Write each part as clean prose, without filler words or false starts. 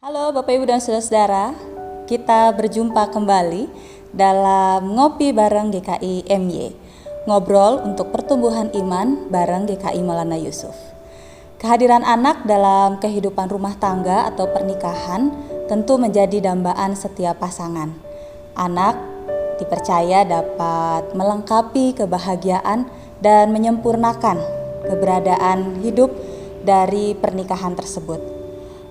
Halo Bapak Ibu dan Saudara-saudara, kita berjumpa kembali dalam Ngopi bareng GKI MY, ngobrol untuk pertumbuhan iman bareng GKI Maulana Yusuf. Kehadiran anak dalam kehidupan rumah tangga atau pernikahan tentu menjadi dambaan setiap pasangan. Anak dipercaya dapat melengkapi kebahagiaan dan menyempurnakan keberadaan hidup dari pernikahan tersebut.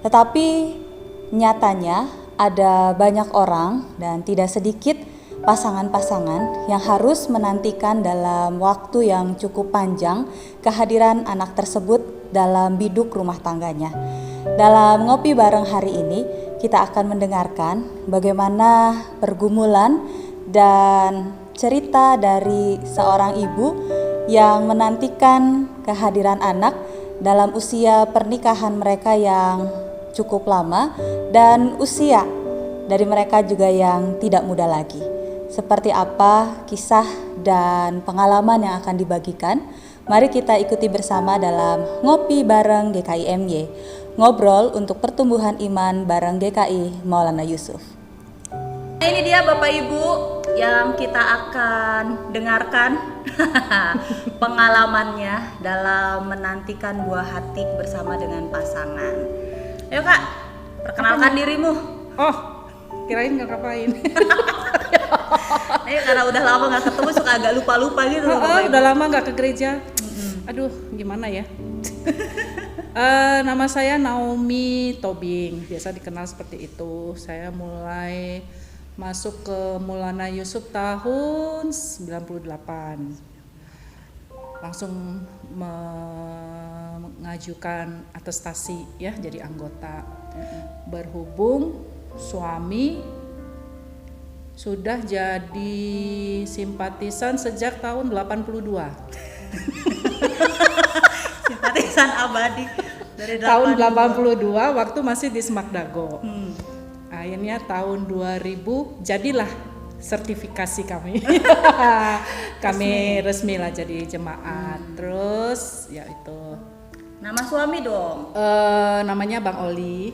Tetapi nyatanya ada banyak orang dan tidak sedikit pasangan-pasangan yang harus menantikan dalam waktu yang cukup panjang kehadiran anak tersebut dalam biduk rumah tangganya. Dalam ngopi bareng hari ini, kita akan mendengarkan bagaimana pergumulan dan cerita dari seorang ibu yang menantikan kehadiran anak dalam usia pernikahan mereka yang cukup lama dan usia dari mereka juga yang tidak muda lagi. Seperti apa kisah dan pengalaman yang akan dibagikan? Mari kita ikuti bersama dalam Ngopi bareng GKI MY, ngobrol untuk pertumbuhan iman bareng GKI Maulana Yusuf. Ini dia Bapak Ibu yang kita akan dengarkan pengalamannya dalam menantikan buah hati bersama dengan pasangan. Ayo Kak, perkenalkan dirimu. Oh, kirain nggak ngapain. Ini karena udah lama nggak ketemu suka agak lupa-lupa gitu. Udah lama nggak ke gereja. Aduh, gimana ya? Nama saya Naomi Tobing, biasa dikenal seperti itu. Saya mulai masuk ke Maulana Yusuf tahun 98. Langsung mengajukan atestasi ya jadi anggota. Berhubung suami sudah jadi simpatisan sejak tahun 82. Simpatisan abadi dari tahun 82 waktu masih di Semakdago. Akhirnya tahun 2000 jadilah sertifikasi kami. Kami resmi lah jadi jemaat. Terus ya itu. Nama suami dong. Namanya Bang Oli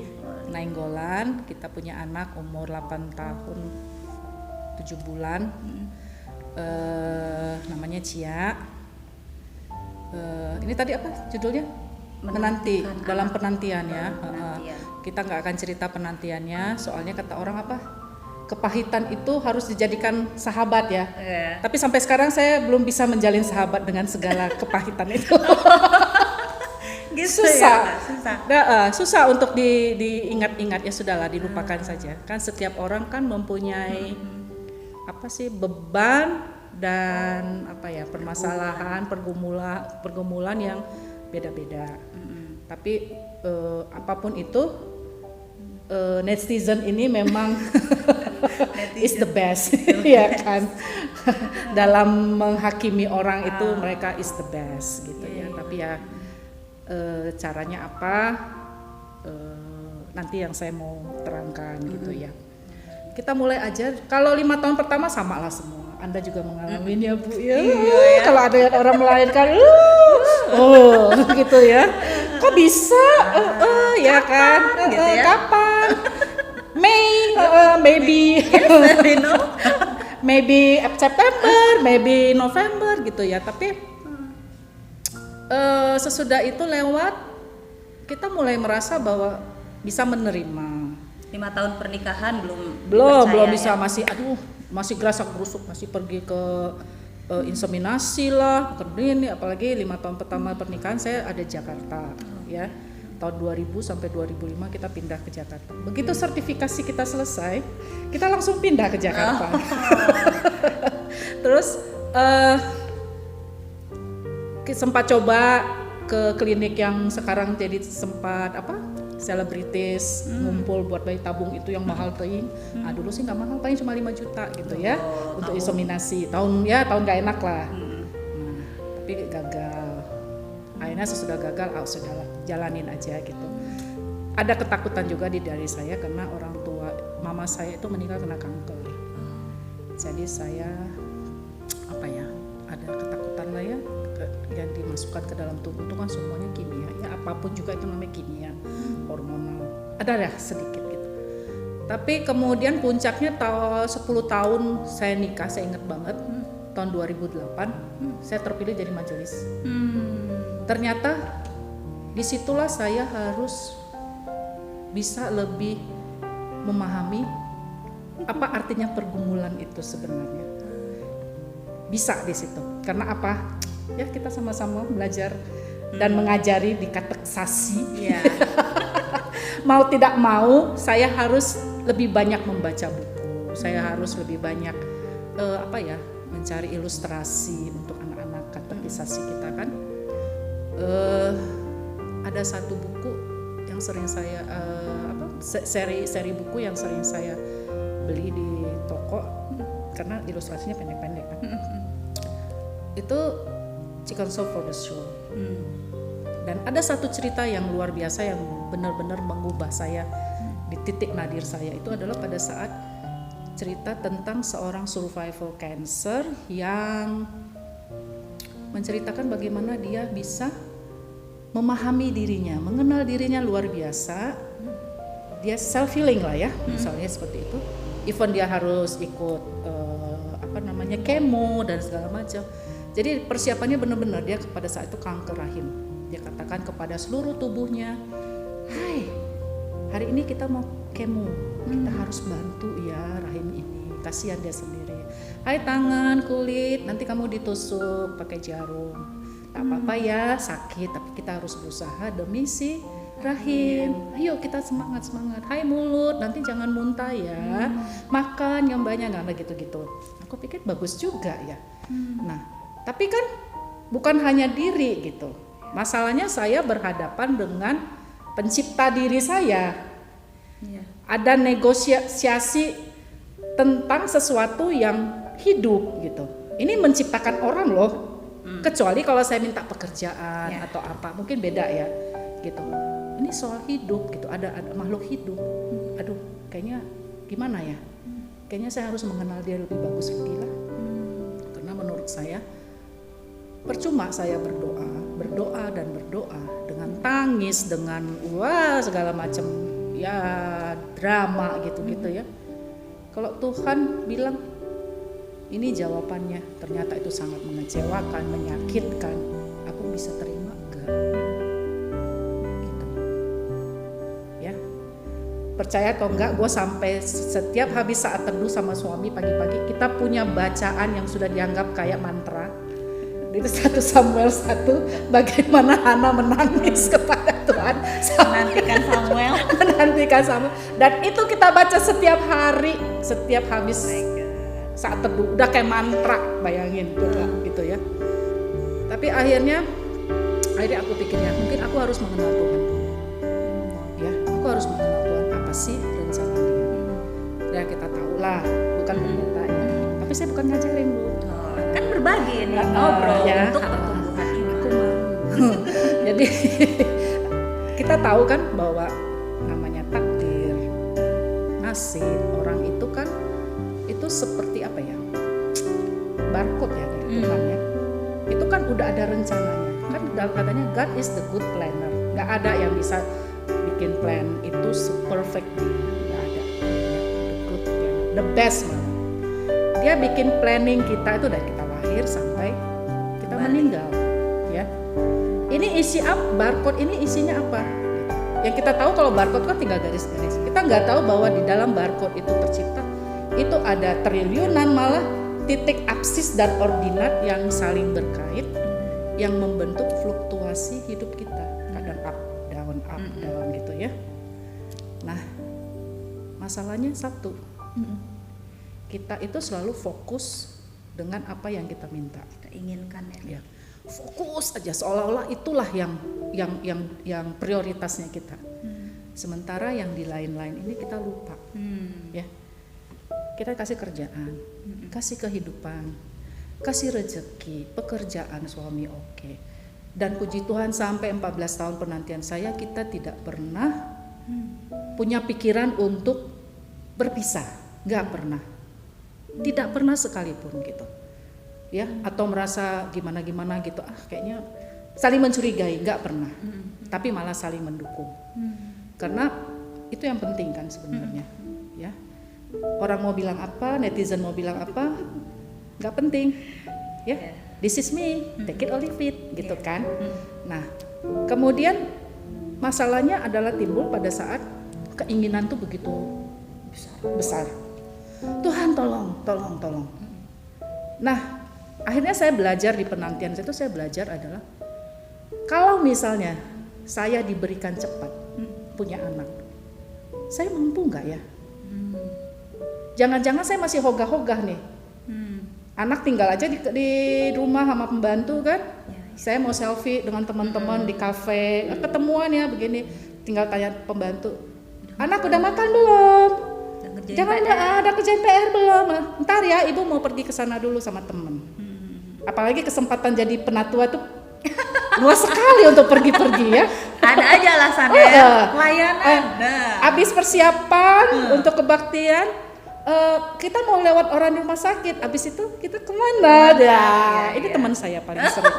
Nainggolan. Kita punya anak umur 8 tahun 7 bulan. Namanya Cia. Ini tadi apa judulnya? Menanti, dalam penantian ya. Kita nggak akan cerita penantiannya, soalnya kata orang apa? Kepahitan itu harus dijadikan sahabat ya. Tapi sampai sekarang saya belum bisa menjalin sahabat dengan segala kepahitan itu. Gitu susah. Ya, susah untuk diingat-ingat, ya sudahlah dilupakan saja. Kan setiap orang kan mempunyai apa sih beban dan apa ya permasalahan, pergumulan yang beda-beda. Tapi apapun itu netizen ini memang is the best, ya kan. Dalam menghakimi orang itu mereka is the best gitu ya. Tapi ya caranya apa nanti yang saya mau terangkan gitu ya. Kita mulai aja. Kalau 5 tahun pertama sama lah semua. Anda juga mengalaminya Bu ya. Iya. Kalau ada orang melahirkan, gitu ya. Kok bisa? Ya kan. Gitu ya? Kapan? May, maybe. Maybe September, maybe November gitu ya. Tapi sesudah itu lewat, kita mulai merasa bahwa bisa menerima. 5 tahun pernikahan belum bisa ya? masih gerasak gerusuk, masih pergi ke inseminasi lah, ini apalagi 5 tahun pertama pernikahan saya ada Jakarta ya. Tahun 2000 sampai 2005 kita pindah ke Jakarta. Begitu sertifikasi kita selesai, kita langsung pindah ke Jakarta. Terus sempat coba ke klinik yang sekarang jadi sempat selebritis ngumpul buat bayi tabung itu yang mahal ting. Dulu sih nggak mahal, paling cuma 5 juta gitu ya untuk inseminasi. Tahun nggak enak lah. Tapi gagal. Akhirnya sesudah gagal, sudahlah jalanin aja gitu. Ada ketakutan juga dari saya karena orang tua mama saya itu meninggal kena kanker. Jadi saya ada ketakutan lah ya yang dimasukkan ke dalam tubuh itu kan semuanya kimia ya, apapun juga itu namanya kimia hormonal, ada sedikit gitu. Tapi kemudian puncaknya 10 tahun saya nikah, saya ingat banget. Tahun 2008 saya terpilih jadi majelis. Ternyata disitulah saya harus bisa lebih memahami apa artinya pergumulan itu sebenarnya. Bisa di situ. Karena apa? Ya kita sama-sama belajar dan mengajari di kateksasi. Iya. Mau tidak mau saya harus lebih banyak membaca buku. Saya harus lebih banyak mencari ilustrasi untuk anak-anak katekisasi kita kan. Ada satu buku yang sering saya seri buku yang sering saya beli di toko karena ilustrasinya pendek-pendek kan. Itu Chicken Soup for the Soul. Dan ada satu cerita yang luar biasa yang benar-benar mengubah saya di titik nadir saya. Itu adalah pada saat cerita tentang seorang survival cancer yang menceritakan bagaimana dia bisa memahami dirinya, mengenal dirinya luar biasa. Dia self healing lah ya, misalnya seperti itu. Even dia harus ikut kemo dan segala macam. Jadi persiapannya benar-benar dia pada saat itu kanker rahim. Dia katakan kepada seluruh tubuhnya, "Hai, hari ini kita mau kemo, kita harus bantu ya rahim ini, kasihan dia sendiri. Hai tangan, kulit, nanti kamu ditusuk pakai jarum. Tak apa-apa ya, sakit, tapi kita harus berusaha demi si rahim. Ayo kita semangat. Hai mulut, nanti jangan muntah ya, makan yang banyak." Nggak ada gitu-gitu. Aku pikir bagus juga ya. Nah, tapi kan bukan hanya diri gitu. Masalahnya saya berhadapan dengan pencipta diri saya. Ada negosiasi tentang sesuatu yang hidup gitu. Ini menciptakan orang loh. Kecuali kalau saya minta pekerjaan atau apa, mungkin beda ya gitu. Ini soal hidup gitu. Ada makhluk hidup. Aduh, kayaknya gimana ya? Kayaknya saya harus mengenal dia lebih bagus lagi lah. Karena menurut saya percuma saya berdoa dengan tangis, dengan segala macam ya drama gitu-gitu ya. Kalau Tuhan bilang ini jawabannya, ternyata itu sangat mengecewakan, menyakitkan, aku bisa terima enggak? Gitu. Ya. Percaya atau enggak, gue sampai setiap habis saat teduh sama suami pagi-pagi, kita punya bacaan yang sudah dianggap kayak mantra. Itu 1 Samuel 1, bagaimana Hana menangis kepada Tuhan, menantikan Samuel, dan itu kita baca setiap hari, setiap habis saat teduh, udah kayak mantra, bayangin coba gitu ya. Tapi akhirnya aku pikirnya mungkin aku harus mengenal Tuhan dulu. Ya, aku harus mengenal Tuhan, apa sih rencana dia. Ya kita tahulah, bukan pendeta ya. Tapi saya bukan ngajarin Bu. Kan berbagi ini, ngobrol ya, untuk pertumbuhan iman. Aku mau. Jadi kita tahu kan bahwa namanya takdir, nasib orang itu kan itu seperti apa ya? Barcode ya dari Tuhan ya. Itu kan udah ada rencananya. Kan katanya God is the good planner. Gak ada yang bisa bikin plan itu perfectly. Gak ada. The good plan, the best malah. Dia bikin planning kita itu dari kita lahir sampai kita meninggal, ya. Ini isi apa? Barcode ini isinya apa? Yang kita tahu kalau barcode kan tinggal garis-garis. Kita nggak tahu bahwa di dalam barcode itu tercipta itu ada triliunan malah titik absis dan ordinat yang saling berkait, yang membentuk fluktuasi hidup kita, kadang up down gitu ya. Nah, masalahnya satu. Kita itu selalu fokus dengan apa yang kita minta, Kita inginkan ya. Fokus aja seolah-olah itulah yang prioritasnya kita. Sementara yang di lain-lain ini kita lupa. Ya. Kita kasih kerjaan, kasih kehidupan, kasih rezeki, pekerjaan suami oke. Dan puji Tuhan sampai 14 tahun penantian saya, kita tidak pernah punya pikiran untuk berpisah, nggak pernah. Tidak pernah sekalipun gitu, ya, atau merasa gimana gitu, kayaknya saling mencurigai, nggak pernah, tapi malah saling mendukung, karena itu yang penting kan sebenarnya, ya. Orang mau bilang apa, netizen mau bilang apa, nggak penting, ya. This is me, take it or leave it, gitu kan. Nah, kemudian masalahnya adalah timbul pada saat keinginan tuh begitu besar. Tuhan tolong. Nah, akhirnya saya belajar di penantian itu, saya belajar adalah kalau misalnya saya diberikan cepat punya anak, saya mampu nggak ya? Jangan-jangan saya masih hogah-hogah nih. Anak tinggal aja di rumah sama pembantu kan. Saya mau selfie dengan teman-teman di kafe, ketemuan ya begini, tinggal tanya pembantu, anak udah makan belum? Jangan ada kerjaan PR belum? Ntar ya, ibu mau pergi ke sana dulu sama temen. Apalagi kesempatan jadi penatua tuh luas sekali untuk pergi-pergi ya. Ada aja alasannya, layanan. Abis persiapan untuk kebaktian, kita mau lewat orang di rumah sakit. Abis itu kita kemana? Ini teman saya paling sering.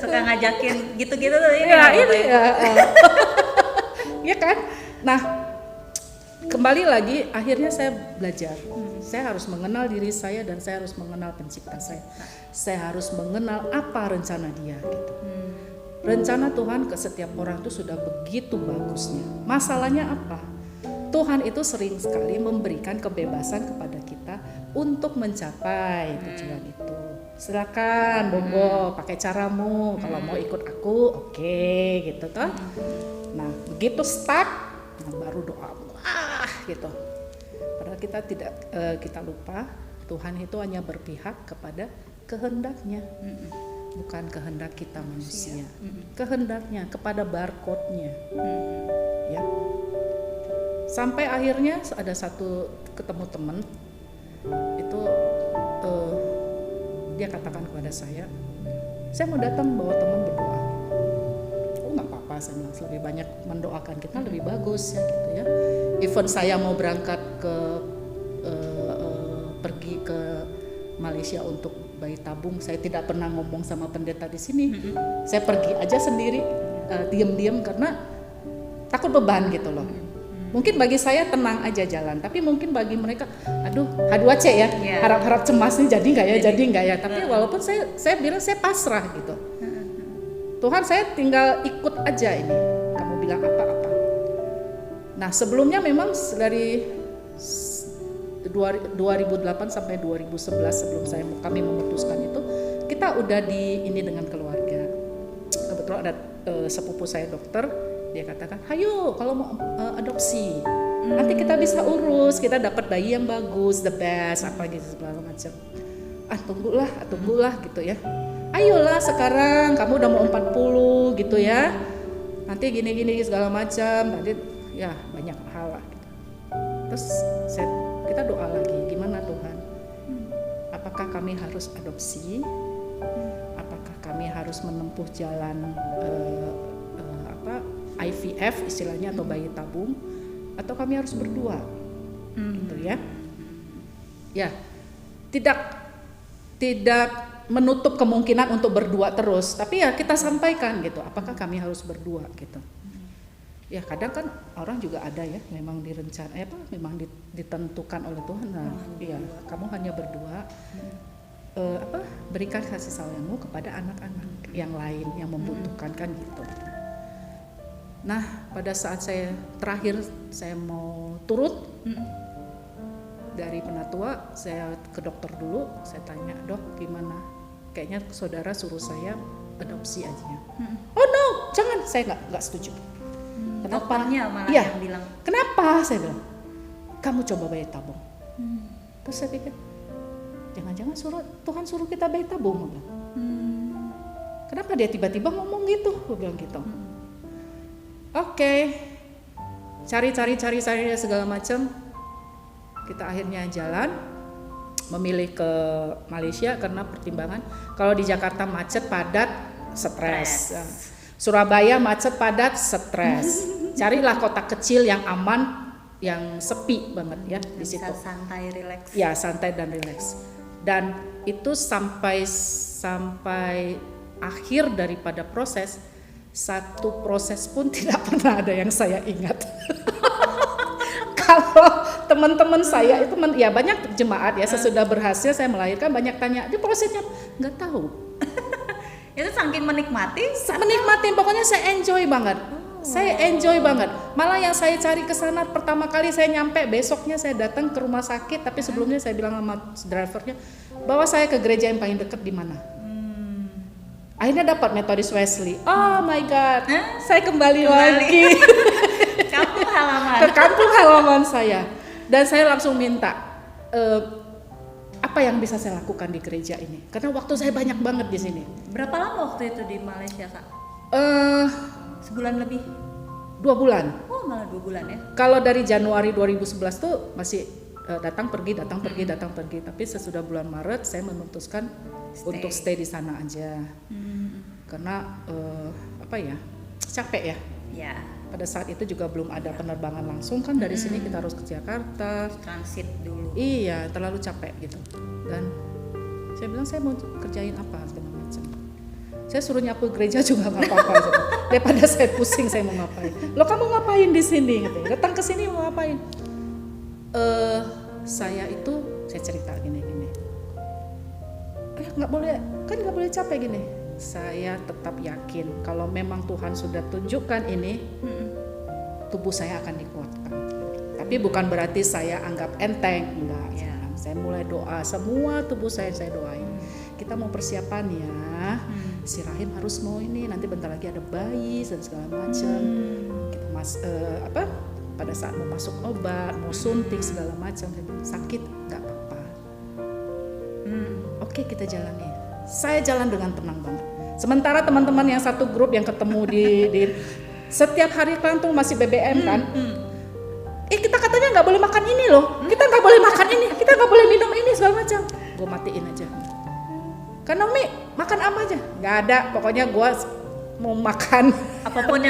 Suka ngajakin gitu-gitu tuh ini. Ya kan? Nah, kembali lagi akhirnya saya belajar. Saya harus mengenal diri saya dan saya harus mengenal pencipta saya. Saya harus mengenal apa rencana dia gitu. Rencana Tuhan ke setiap orang itu sudah begitu bagusnya. Masalahnya apa? Tuhan itu sering sekali memberikan kebebasan kepada kita untuk mencapai tujuan itu. Silakan Bobo, pakai caramu. Kalau mau ikut aku, oke, gitu toh. Nah, begitu stuck, baru doa, gitu. Padahal kita lupa Tuhan itu hanya berpihak kepada kehendaknya, bukan kehendak kita manusia. Kehendaknya kepada barcode-nya, ya. Sampai akhirnya ada satu ketemu teman itu, dia katakan kepada saya mau datang bawa teman berdoa. Oh nggak apa-apa, saya bilang, lebih banyak mendoakan kita lebih bagus ya gitu ya. Even saya mau berangkat pergi ke Malaysia untuk bayi tabung, saya tidak pernah ngomong sama pendeta di sini. Saya pergi aja sendiri, diam-diam karena takut beban gitu loh. Mungkin bagi saya tenang aja jalan, tapi mungkin bagi mereka, aduh H2C ya, harap-harap cemas nih jadi nggak ya. Tapi walaupun saya bilang saya pasrah gitu. Tuhan, saya tinggal ikut aja ini. Kamu bilang apa-apa. Nah sebelumnya memang dari 2008 sampai 2011 sebelum kami memutuskan itu, kita udah ini dengan keluarga. Kebetulan ada sepupu saya dokter. Dia katakan, ayo kalau mau adopsi, nanti kita bisa urus, kita dapat bayi yang bagus, the best, apa gitu segala macam. Tunggulah gitu ya. Ayolah sekarang, kamu udah mau 40 gitu ya. Nanti gini segala macam. Nanti ya banyak hal lah. Gitu. Terus kita doa lagi, gimana Tuhan? Apakah kami harus adopsi? Apakah kami harus menempuh jalan IVF istilahnya atau bayi tabung, atau kami harus berdua, gitu ya? Ya, tidak menutup kemungkinan untuk berdua terus, tapi ya kita sampaikan gitu. Apakah kami harus berdua gitu? Ya kadang kan orang juga ada ya, memang memang ditentukan oleh Tuhan. Nah, ya kamu hanya berdua. Berikan kasih sayangmu kepada anak-anak yang lain yang membutuhkan kan gitu. Nah, pada saat saya mau turut dari penatua, saya ke dokter dulu, saya tanya, dok gimana? Kayaknya saudara suruh saya adopsi aja. Oh no, jangan, saya nggak setuju. Kenapa? Dokternya malah yang bilang. Kenapa? Saya bilang, kamu coba bayi tabung. Terus saya pikir, jangan-jangan Tuhan suruh kita bayi tabung. Kenapa dia tiba-tiba ngomong gitu? Gue bilang gitu. Oke, cari segala macam. Kita akhirnya jalan, memilih ke Malaysia karena pertimbangan. Kalau di Jakarta macet, padat, stres. Surabaya macet, padat, stres. Carilah kota kecil yang aman, yang sepi banget ya di situ. Bisa santai, rileks. Ya, santai dan rileks. Dan itu sampai akhir daripada proses. Satu proses pun tidak pernah ada yang saya ingat. kalau teman-teman saya itu ya banyak jemaat ya sesudah berhasil saya melahirkan banyak tanya, "Di prosesnya?" Nggak tahu. Itu saking menikmati, Pokoknya saya enjoy banget. Saya enjoy banget. Malah yang saya cari ke sana pertama kali saya nyampe, besoknya saya datang ke rumah sakit, tapi sebelumnya saya bilang sama drivernya, bawa saya ke gereja yang paling dekat di mana. Akhirnya dapat Methodist Wesley. Oh my God, saya kembali lagi kampung halaman. ke kampung halaman saya. Dan saya langsung minta, apa yang bisa saya lakukan di gereja ini? Karena waktu saya banyak banget di sini. Berapa lama waktu itu di Malaysia, Kak? Sebulan lebih? 2 bulan. Oh, malah 2 bulan ya? Kalau dari Januari 2011 tuh masih datang pergi. Tapi sesudah bulan Maret saya memutuskan untuk stay di sana aja. Karena capek ya. Ya. Pada saat itu juga belum ada penerbangan langsung kan dari sini kita harus ke Jakarta. Transit dulu. Iya, terlalu capek gitu. Dan saya bilang saya mau kerjain apa segala macam. Saya suruh nyapu gereja juga nggak apa-apa. Daripada saya pusing saya mau ngapain. Lo kamu ngapain di sini? Gitu. Datang ke sini mau ngapain? Saya cerita gini. Nggak boleh capek gini. Saya tetap yakin kalau memang Tuhan sudah tunjukkan ini, tubuh saya akan dikuatkan. Tapi bukan berarti saya anggap enteng, enggak. Ya. Saya mulai doa, semua tubuh saya doain. Kita mau persiapan ya, si Rahim harus mau ini, nanti bentar lagi ada bayi dan segala macam. Kita pada saat mau masuk obat, mau suntik segala macam, sakit nggak apa-apa. Oke, kita jalani. Saya jalan dengan tenang banget. Sementara teman-teman yang satu grup yang ketemu di setiap hari kan tuh masih BBM kan. Kita katanya nggak boleh makan ini loh. Kita nggak boleh makan ini. Kita nggak boleh minum ini segala macam. Gue matiin aja. Karena Umi makan apa aja? Nggak ada. Pokoknya gue mau makan apapun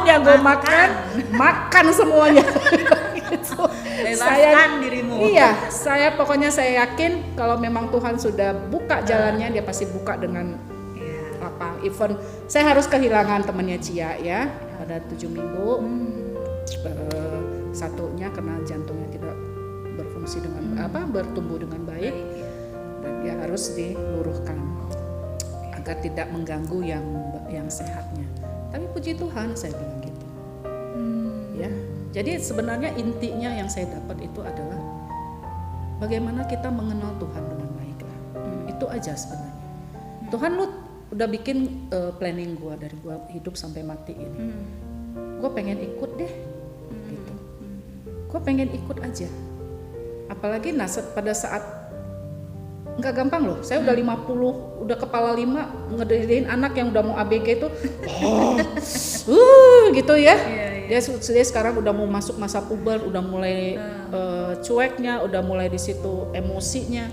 yang gue makan semuanya. Gitu. Bebaskan dirimu. Iya, saya yakin kalau memang Tuhan sudah buka jalannya, dia pasti buka dengan apa? Even saya harus kehilangan temannya Cia ya pada 7 minggu. Satunya karena jantungnya tidak berfungsi dengan bertumbuh dengan baik, dan dia harus diluruhkan agar tidak mengganggu yang sehatnya. Tapi puji Tuhan saya bilang gitu. Ya. Jadi sebenarnya intinya yang saya dapat itu adalah bagaimana kita mengenal Tuhan dengan baik lah. Itu aja sebenarnya. Tuhan lu udah bikin planning gue dari gue hidup sampai mati ini. Gue pengen ikut deh, gitu. Gue pengen ikut aja. Apalagi pada saat nggak gampang loh. Saya udah 50, udah kepala 5 ngedidihin anak yang udah mau ABG itu, gitu ya. Dia sekarang udah mau masuk masa puber, udah mulai cueknya, udah mulai di situ emosinya.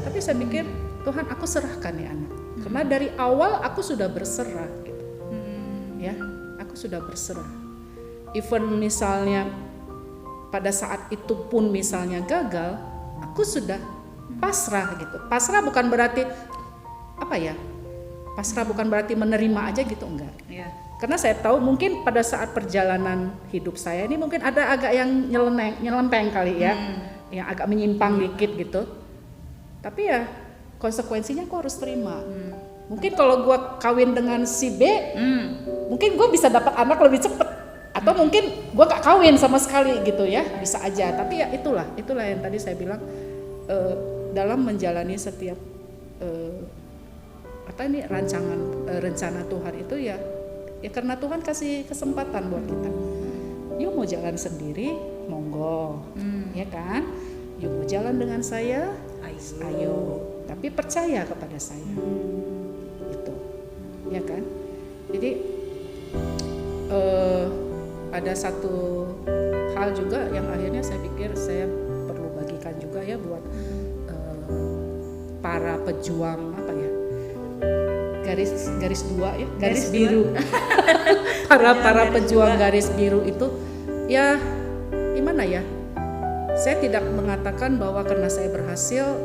Tapi saya pikir Tuhan aku serahkan ya anak, karena dari awal aku sudah berserah, gitu. Ya, aku sudah berserah. Even misalnya pada saat itu pun misalnya gagal, aku sudah pasrah gitu. Pasrah bukan berarti pasrah bukan berarti menerima aja gitu, enggak. Iya. Karena saya tahu mungkin pada saat perjalanan hidup saya ini mungkin ada agak yang nyelempeng kali ya, yang agak menyimpang dikit gitu. Tapi ya konsekuensinya aku harus terima. Mungkin kalau gue kawin dengan si B, mungkin gue bisa dapat anak lebih cepet. Atau mungkin gue gak kawin sama sekali gitu ya, bisa aja. Tapi ya itulah yang tadi saya bilang, dalam menjalani setiap rencana Tuhan itu ya karena Tuhan kasih kesempatan buat kita. Yuk mau jalan sendiri, monggo, ya kan? Yuk mau jalan dengan saya, ayo. Tapi percaya kepada saya, itu, ya kan? Jadi ada satu hal juga yang akhirnya saya pikir saya perlu bagikan juga ya buat para pejuang garis dua ya, garis biru. para pejuang garis biru itu ya gimana ya, saya tidak mengatakan bahwa karena saya berhasil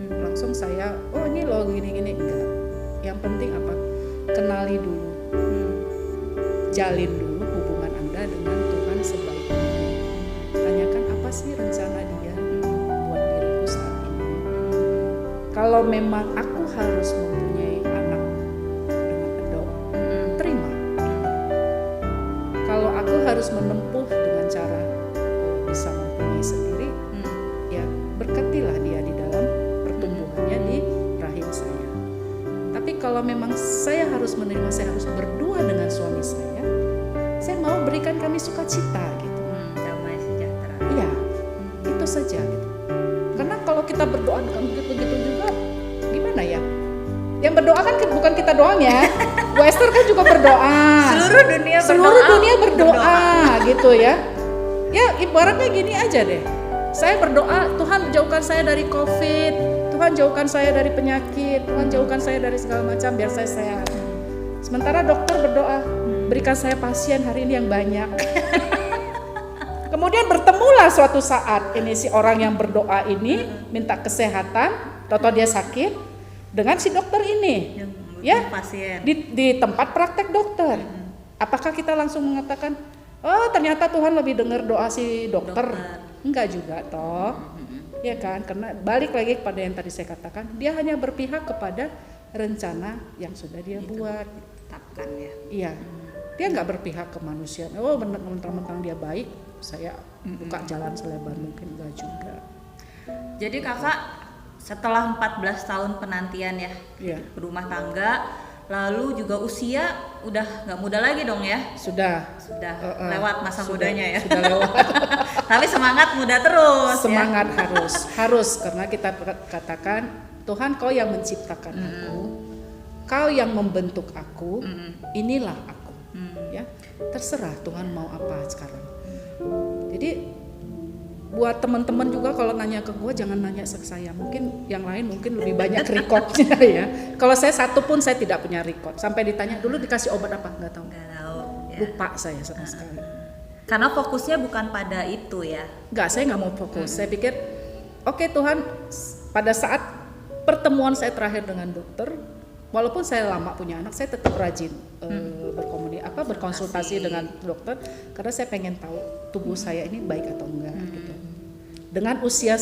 langsung saya ini loh gini enggak. Yang penting apa, kenali dulu, jalin dulu hubungan Anda dengan Tuhan sebaik mungkin. sih rencana dia buat diriku saat ini. Kalau memang aku harus mempunyai anak dengan adopt, terima. Kalau aku harus menempuh dengan cara bisa mempunyai sendiri, ya berkatilah dia di dalam pertumbuhannya di rahim saya. Tapi kalau memang saya harus menerima, saya harus berdua dengan suami saya mau berikan kami sukacita gitu. Damai sejahtera. Iya, itu saja gitu. Karena kalau kita berdoa dengan begitu juga, gimana ya? Yang berdoa kan bukan kita doang ya. Bu Esther kan juga berdoa. Seluruh dunia berdoa gitu ya. Ya ibaratnya gini aja deh. Saya berdoa, Tuhan jauhkan saya dari COVID, Tuhan jauhkan saya dari penyakit, Tuhan jauhkan saya dari segala macam biar saya sehat. Sementara dokter berdoa, berikan saya pasien hari ini yang banyak. Kemudian bertemulah suatu saat ini si orang yang berdoa ini minta kesehatan, toto dia sakit dengan si dokter ini, ya pasien di tempat praktek dokter. Apakah kita langsung mengatakan, oh ternyata Tuhan lebih dengar doa si dokter? Enggak juga toh, ya kan? Karena balik lagi kepada yang tadi saya katakan, dia hanya berpihak kepada rencana yang sudah dia buat. Tetapkan ya. Iya. Dia nggak berpihak ke manusia. Oh mentang-mentang dia baik, saya buka jalan selebar mungkin, enggak juga. Jadi kakak setelah 14 tahun penantian ya, berumah tangga, lalu juga usia udah nggak muda lagi dong ya? Sudah lewat masa mudanya ya. Sudah lewat. Tapi semangat muda terus. Semangat ya? harus karena kita katakan Tuhan kau yang menciptakan aku, kau yang membentuk aku, inilah aku. Ya terserah Tuhan mau apa sekarang. Jadi buat teman-teman juga kalau nanya ke gue jangan nanya ke saya, mungkin yang lain mungkin lebih banyak recordnya ya. Kalau saya satu pun saya tidak punya record. Sampai ditanya dulu dikasih obat apa nggak tahu. Ya. Lupa saya sama sekali. Karena fokusnya bukan pada itu ya. Nggak, saya nggak mau fokus. Saya pikir oke, Tuhan, pada saat pertemuan saya terakhir dengan dokter, walaupun saya lama punya anak, saya tetap rajin berkonsultasi dengan dokter karena saya pengen tahu tubuh saya ini baik atau enggak gitu. Dengan usia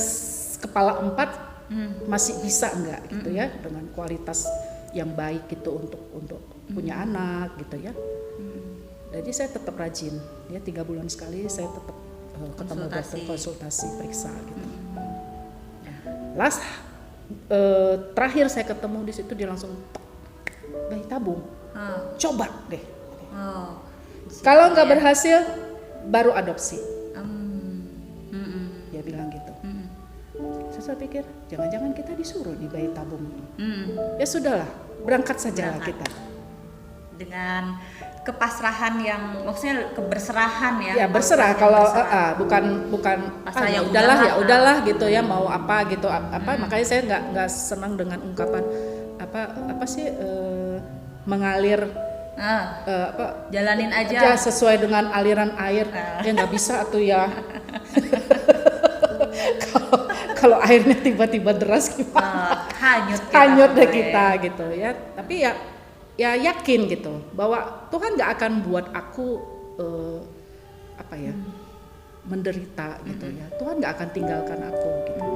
kepala 4 masih bisa enggak gitu ya, dengan kualitas yang baik gitu untuk punya anak gitu ya. Jadi saya tetap rajin ya, 3 bulan sekali saya tetap ketemu dokter, konsultasi, periksa gitu. Terakhir saya ketemu di situ dia langsung bayi tabung. Coba deh. Kalau nggak berhasil baru adopsi. Dia bilang gitu. Saya pikir jangan-jangan kita disuruh di bayi tabung. Ya sudahlah, berangkat sajalah kita. Dengan kepasrahan yang maksudnya keberserahan ya. Ya berserah, kalau bukan udahlah gitu ya, mau apa gitu apa. Makanya saya nggak senang dengan ungkapan apa sih mengalir jalanin aja sesuai dengan aliran air. Ya nggak bisa tuh ya. Kalau airnya tiba-tiba deras gimana? Hanyut deh kita gitu ya. Tapi ya yakin gitu bahwa Tuhan nggak akan buat aku menderita gitu ya. Tuhan nggak akan tinggalkan aku gitu.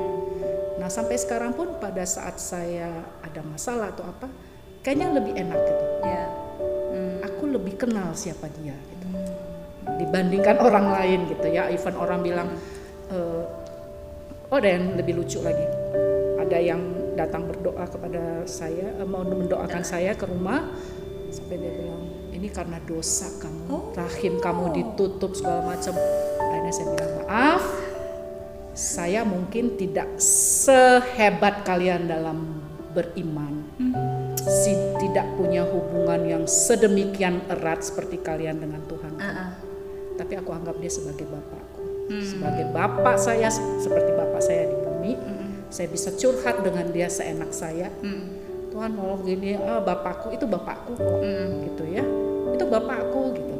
Nah sampai sekarang pun pada saat saya ada masalah atau apa, kayaknya lebih enak gitu. Aku lebih kenal siapa dia gitu. Dibandingkan orang lain gitu ya. Even orang bilang ada yang lebih lucu lagi. Ada yang datang berdoa kepada saya, mau mendoakan saya ke rumah, sampai dia bilang ini karena dosa kamu, rahim kamu ditutup segala macam. Akhirnya saya bilang maaf, saya mungkin tidak sehebat kalian dalam beriman, tidak punya hubungan yang sedemikian erat seperti kalian dengan Tuhan. Tapi aku anggap dia sebagai bapakku, sebagai bapak saya, seperti bapak saya di bumi. Saya bisa curhat dengan dia seenak saya. Tuhan mau gini, bapakku itu bapakku kok, gitu ya. Itu bapakku gitu.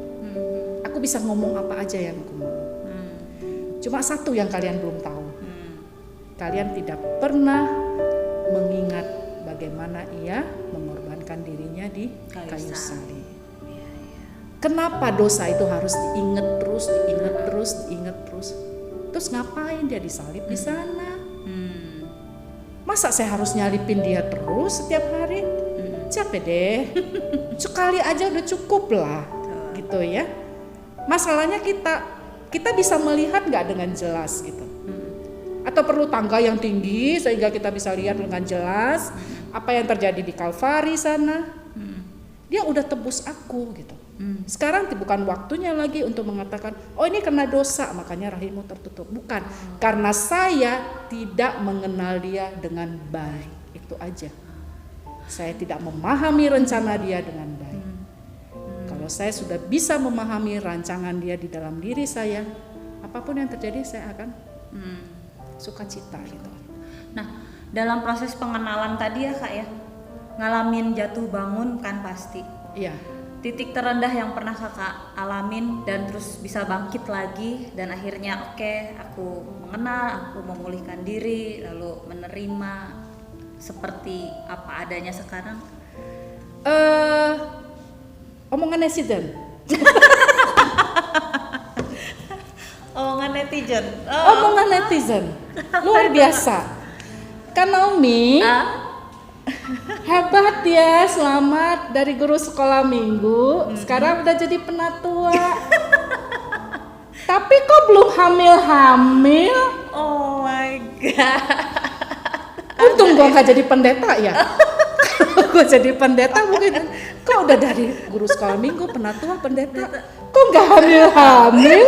Aku bisa ngomong apa aja yang aku mau. Cuma satu yang kalian belum tahu. Kalian tidak pernah mengingat bagaimana ia mengorbankan dirinya di kayu salib. Kenapa dosa itu harus diingat terus? Itu Terus ngapain dia disalib di sana? Masa saya harus nyalipin dia terus setiap hari? Capek deh. Sekali aja udah cukup lah, gitu ya. Masalahnya kita bisa melihat nggak dengan jelas gitu? Atau perlu tangga yang tinggi sehingga kita bisa lihat dengan jelas apa yang terjadi di Kalvari sana? Dia udah tebus aku gitu. Sekarang bukan waktunya lagi untuk mengatakan, oh ini karena dosa makanya rahimmu tertutup. Bukan, karena saya tidak mengenal dia dengan baik. Itu aja. Saya tidak memahami rencana dia dengan baik. Kalau saya sudah bisa memahami rancangan dia di dalam diri saya, apapun yang terjadi saya akan sukacita gitu. Nah, dalam proses pengenalan tadi ya Kak ya, ngalamin jatuh bangun kan pasti. Iya. Titik terendah yang pernah Kakak alamin dan terus bisa bangkit lagi dan akhirnya oke, aku mengenal, aku memulihkan diri, lalu menerima seperti apa adanya sekarang. Omongan netizen. Omongan netizen. Omongan netizen. Luar biasa. Kan Naomi hebat ya, selamat dari guru sekolah minggu, sekarang udah jadi penatua. Tapi kok belum hamil-hamil? Oh my god. Untung gua gak jadi pendeta ya. Kalau gua jadi pendeta mungkin, kok udah dari guru sekolah minggu, penatua, pendeta, kok gak hamil-hamil?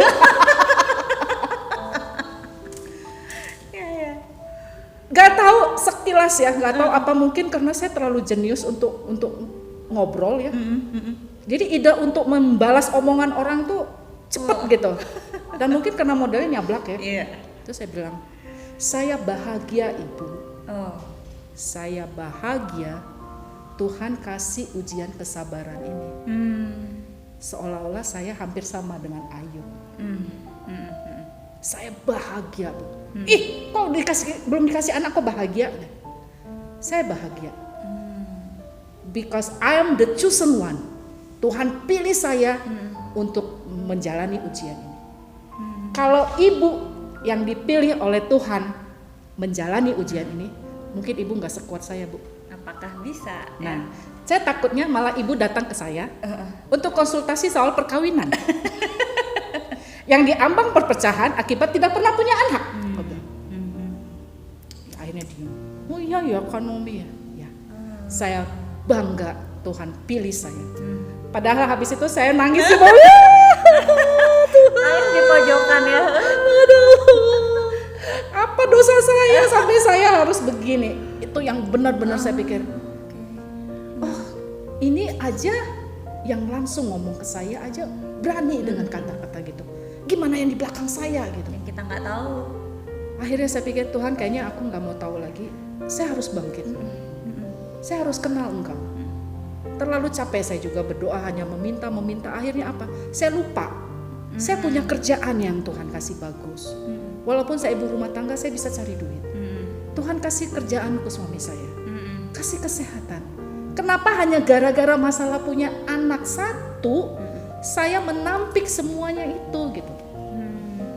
Gak tahu sekilas ya, gak tahu apa mungkin karena saya terlalu jenius untuk ngobrol ya. Jadi ide untuk membalas omongan orang tuh cepet gitu. Dan mungkin karena modelnya nyablak ya. Terus saya bilang, saya bahagia ibu. Saya bahagia Tuhan kasih ujian kesabaran ini. Seolah-olah saya hampir sama dengan Ayub. Saya bahagia bu. Kok belum dikasih anak kok bahagia? Saya bahagia. Because I am the chosen one. Tuhan pilih saya untuk menjalani ujian ini. Kalau ibu yang dipilih oleh Tuhan menjalani ujian ini, mungkin ibu nggak sekuat saya bu. Apakah bisa? Nah, saya takutnya malah ibu datang ke saya untuk konsultasi soal perkawinan. Yang diambang perpecahan akibat tidak pernah punya anak. Akhirnya dia, oh iya ya kan Naomi ya. Saya bangga Tuhan pilih saya. Padahal habis itu saya nangis di bawah. Nangis di pojokan ya. Aduh, apa dosa saya sampai saya harus begini? Itu yang benar-benar saya pikir. Oh, ini aja yang langsung ngomong ke saya aja berani dengan kata-kata gitu. Gimana yang di belakang saya gitu? Yang kita nggak tahu. Akhirnya saya pikir Tuhan kayaknya aku nggak mau tahu lagi. Saya harus bangkit. Saya harus kenal Engkau. Terlalu capek saya juga berdoa hanya meminta. Akhirnya apa? Saya lupa. Saya punya kerjaan yang Tuhan kasih bagus. Walaupun saya ibu rumah tangga, saya bisa cari duit. Tuhan kasih kerjaan ke suami saya. Kasih kesehatan. Kenapa hanya gara-gara masalah punya anak satu, saya menampik semuanya itu gitu.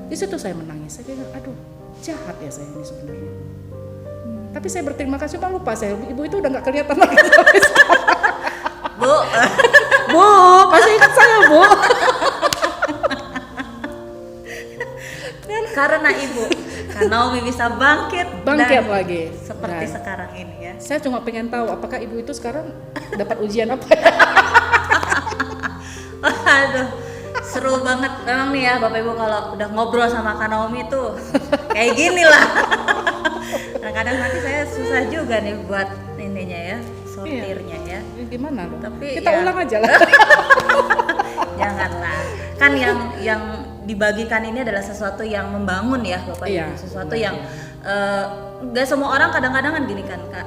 Di situ saya menangis. Saya bilang, aduh, jahat ya saya ini sebenarnya. Tapi saya berterima kasih, cuma lupa saya ibu itu udah nggak kelihatan lagi. Bu, Bu, masih ingat saya bu? Karena ibu, karena Naomi bisa bangkit dan lagi. seperti sekarang ini ya. Saya cuma pengen tahu apakah ibu itu sekarang dapat ujian apa ya? Aduh, seru banget memang nih ya Bapak Ibu kalau udah ngobrol sama Kak Naomi tuh kayak gini lah. Kadang-kadang nanti saya susah juga nih buat ininya ya, sortirnya ya. Gimana loh? Tapi kita ulang aja lah. Janganlah. Kan yang dibagikan ini adalah sesuatu yang membangun ya Bapak Ibu, sesuatu yang gak semua orang kadang-kadang kan gini kan Kak,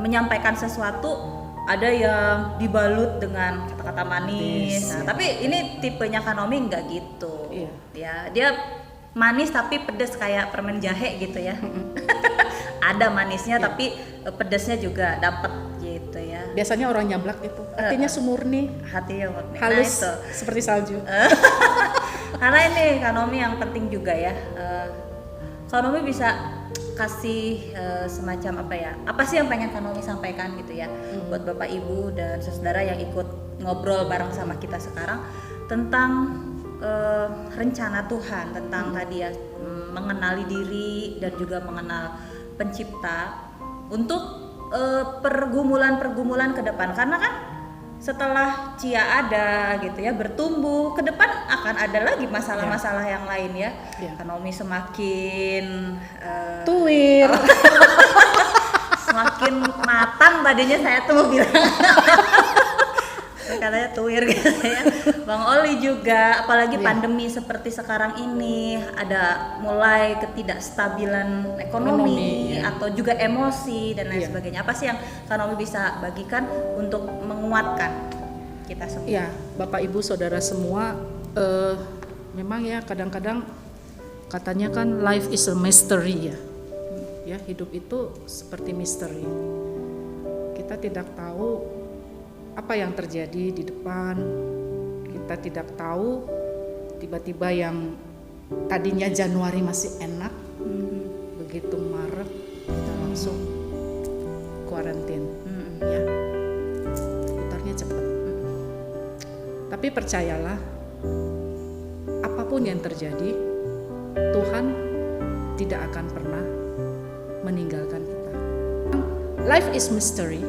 menyampaikan sesuatu ada yang dibalut dengan kata-kata manis. Nah, tapi ini tipenya Kak Naomi nggak gitu. Ya, dia manis tapi pedes kayak permen jahe gitu ya. Ada manisnya tapi pedesnya juga dapat gitu ya. Biasanya orang nyablak itu hatinya sumurni, hatinya murni. halus nah, itu. seperti salju. Karena ini Kak Naomi yang penting juga ya, Kak Nomi bisa kasih semacam apa sih yang pengen Kak Nomi sampaikan gitu ya buat Bapak Ibu dan saudara yang ikut ngobrol bareng sama kita sekarang tentang rencana Tuhan, tentang tadi ya mengenali diri dan juga mengenal Pencipta untuk pergumulan-pergumulan ke depan, karena kan setelah Cia ada gitu ya bertumbuh ke depan akan ada lagi masalah-masalah yang lain ya. Kak Nomi semakin tuwir semakin matang tadinya saya tuh mau bilang katanya tuwir gitu ya. Bang Oli juga apalagi pandemi seperti sekarang ini ada mulai ketidakstabilan ekonomi atau juga emosi dan lain sebagainya. Apa sih yang Kak Nomi bisa bagikan untuk menguatkan kita semua? Ya, Bapak Ibu Saudara semua, memang ya kadang-kadang katanya kan life is a mystery ya. Ya, hidup itu seperti misteri. Kita tidak tahu apa yang terjadi di depan, kita tidak tahu tiba-tiba yang tadinya Januari masih enak, begitu Maret kita langsung kuarantin, ya putarnya cepat. Tapi percayalah, apapun yang terjadi, Tuhan tidak akan pernah meninggalkan kita. Life is mystery.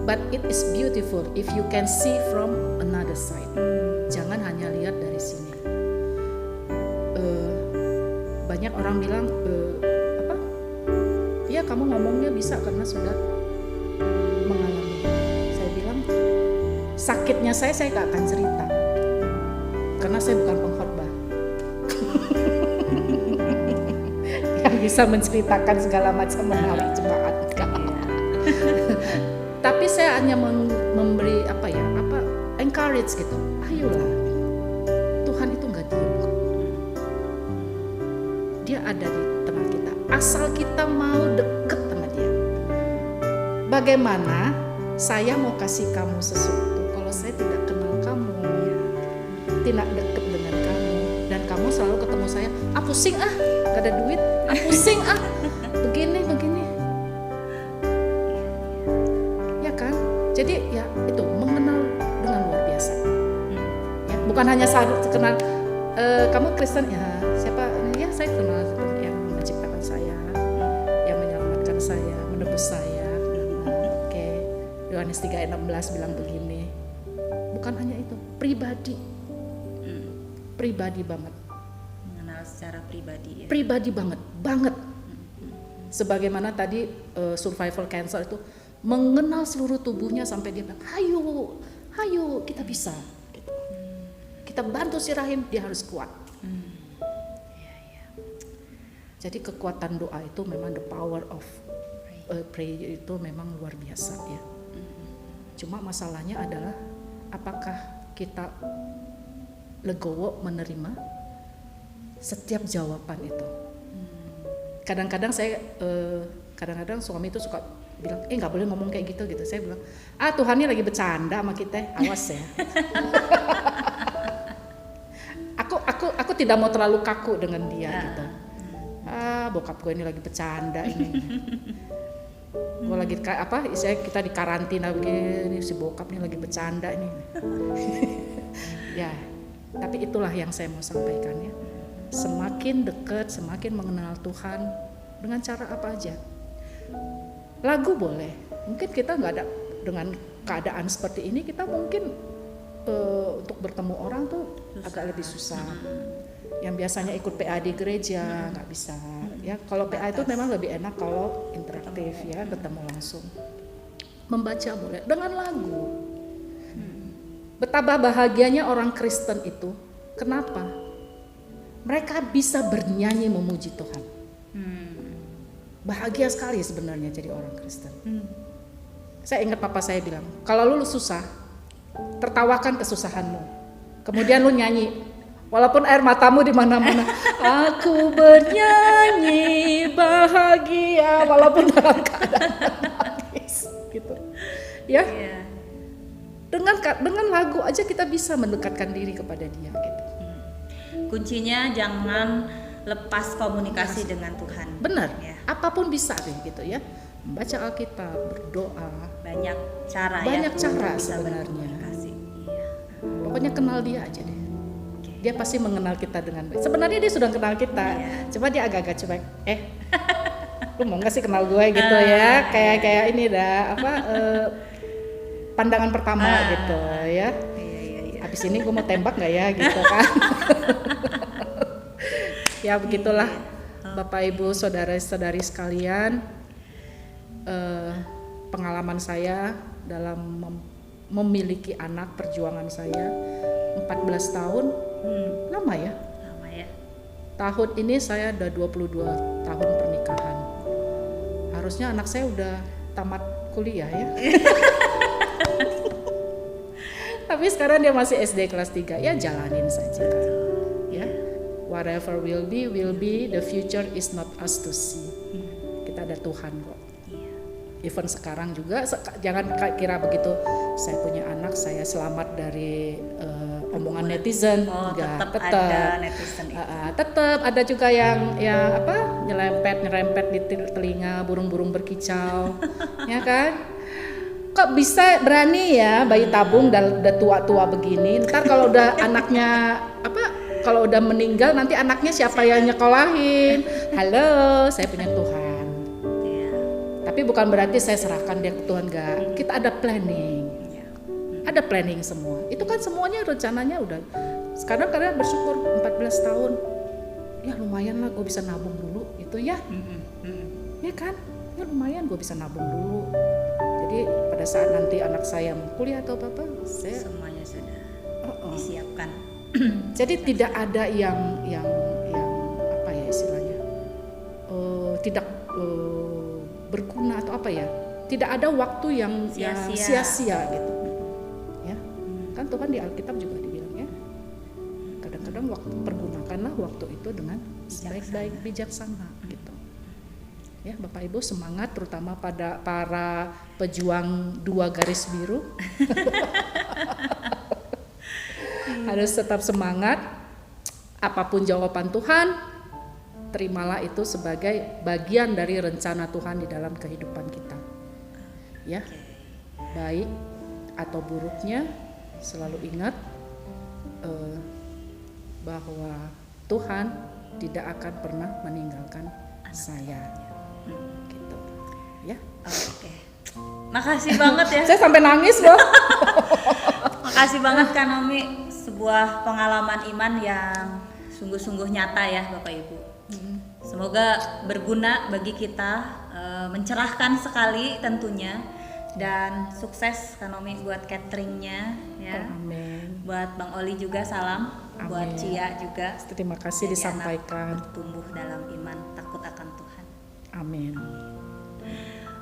But it is beautiful if you can see from another side. Jangan hanya lihat dari sini. Banyak orang bilang, ya kamu ngomongnya bisa karena sudah mengalami. Saya bilang, sakitnya saya gak akan cerita. Karena saya bukan pengkhotbah. Yang bisa menceritakan segala macam menarik jemaat. Tapi saya hanya memberi encourage gitu. Ayolah, Tuhan itu nggak diam kok. Dia ada di tengah kita. Asal kita mau deket sama Dia. Bagaimana saya mau kasih kamu sesuatu kalau saya tidak kenal kamu, tidak dekat dengan kamu, dan kamu selalu ketemu saya, pusing gak ada duit, pusing begini. Jadi ya itu mengenal dengan luar biasa. Ya, bukan hanya kenal kamu Kristen ya, siapa ya saya kenal yang menciptakan saya, yang menyelamatkan saya, menebus saya. Oke. Yohanes 3:16 bilang begini. Bukan hanya itu, pribadi. Pribadi banget. Mengenal secara pribadi ya. Pribadi banget. Sebagaimana tadi survival cancer itu mengenal seluruh tubuhnya sampai dia bilang, hayo kita bisa gitu. Kita bantu si Rahim, dia harus kuat. Jadi kekuatan doa itu memang the power of prayer itu memang luar biasa ya. Cuma masalahnya adalah apakah kita legowo menerima setiap jawaban itu. Kadang-kadang suami itu suka bilang, nggak boleh ngomong kayak gitu. Saya bilang, Tuhan ini lagi bercanda sama kita, awas ya. aku tidak mau terlalu kaku dengan dia gitu. Bokap gue ini lagi bercanda ini. Gue lagi kita di karantina begini, si bokap ini lagi bercanda ini. Ya, tapi itulah yang saya mau sampaikan ya. Semakin dekat, semakin mengenal Tuhan dengan cara apa aja. Lagu boleh, mungkin kita nggak ada dengan keadaan seperti ini, kita mungkin untuk bertemu orang tuh agak lebih susah. Yang biasanya ikut PA di gereja nggak bisa. Ya kalau PA itu memang lebih enak kalau interaktif ya, ketemu langsung. Membaca boleh dengan lagu. Betapa bahagianya orang Kristen itu. Kenapa? Mereka bisa bernyanyi memuji Tuhan. Bahagia sekali sebenarnya jadi orang Kristen. Saya ingat papa saya bilang, kalau lu susah, tertawakan kesusahanmu. Kemudian lu nyanyi, walaupun air matamu di mana-mana. Aku bernyanyi bahagia walaupun dalam keadaan nangis, gitu. Ya. Dengan lagu aja kita bisa mendekatkan diri kepada Dia. Gitu. Kuncinya jangan lepas komunikasi dengan Tuhan. Benar, Ya. apapun bisa deh gitu ya. Membaca Alkitab, berdoa, Banyak cara banyak ya cara untuk bisa sebenarnya. berkomunikasi. Iya. Pokoknya kenal dia aja deh. Dia pasti mengenal kita dengan baik. Sebenarnya dia sudah kenal kita, cuma dia agak-agak cuek. Lu mau nggak sih kenal gue gitu ya? Kayak ini dah apa pandangan pertama gitu ya. Iya. Habis ini gue mau tembak nggak ya gitu kan? Ya begitulah Bapak Ibu saudara-saudari sekalian, pengalaman saya dalam memiliki anak, perjuangan saya 14 tahun. Lama ya? Lama ya. Tahun ini saya udah 22 tahun pernikahan. Harusnya anak saya udah tamat kuliah ya. Tapi sekarang dia masih SD kelas 3. Ya jalanin saja. Ya. Whatever will be, the future is not us to see. Kita ada Tuhan kok. Even sekarang juga jangan kira begitu saya punya anak saya selamat dari omongan netizen. Tetap ada netizen itu. Tetap ada juga yang nyerempet di telinga burung-burung berkicau. Ya kan? Kok bisa berani ya bayi tabung udah tua-tua begini. Ntar kalau udah anaknya kalau udah meninggal nanti anaknya siapa yang nyekolahin? Halo, saya punya Tuhan. Tapi bukan berarti saya serahkan dia ke Tuhan, enggak. Kita ada planning. Ada planning semua. Itu kan semuanya rencananya udah. Sekarang kalian bersyukur 14 tahun. Ya lumayan lah gue bisa nabung dulu itu ya. Ya kan? Ya lumayan gue bisa nabung dulu. Jadi pada saat nanti anak saya mau kuliah atau apa, saya semuanya sudah disiapkan. Jadi tidak ada yang apa ya istilahnya? Tidak berguna atau apa ya, tidak ada waktu yang sia-sia gitu ya. Kan Tuhan di Alkitab juga dibilang ya, kadang-kadang pergunakanlah waktu itu dengan sebaik-baik, bijaksana gitu ya. Bapak Ibu semangat, terutama pada para pejuang 2 garis biru. Harus tetap semangat, apapun jawaban Tuhan terimalah itu sebagai bagian dari rencana Tuhan di dalam kehidupan kita. Ya. Baik atau buruknya selalu ingat bahwa Tuhan tidak akan pernah meninggalkan saya. Gitu. Ya. Oke. Makasih banget ya. Saya sampai nangis loh. Makasih banget Kak Naomi, sebuah pengalaman iman yang sungguh-sungguh nyata ya Bapak Ibu. Semoga berguna bagi kita, mencerahkan sekali tentunya, dan sukses Kanomi buat cateringnya ya. Amin. Buat Bang Oli juga salam. Amin. Buat Cia juga. Terima kasih Jadi disampaikan. anak bertumbuh dalam iman, takut akan Tuhan. Amin.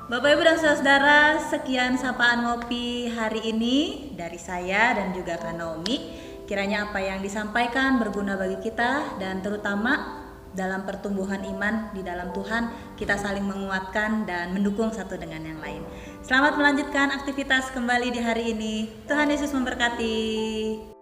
Bapak Ibu dan saudara, sekian sapaan ngopi hari ini dari saya dan juga Kanomi. Kiranya apa yang disampaikan berguna bagi kita, dan terutama dalam pertumbuhan iman di dalam Tuhan, kita saling menguatkan dan mendukung satu dengan yang lain. Selamat melanjutkan aktivitas kembali di hari ini. Tuhan Yesus memberkati.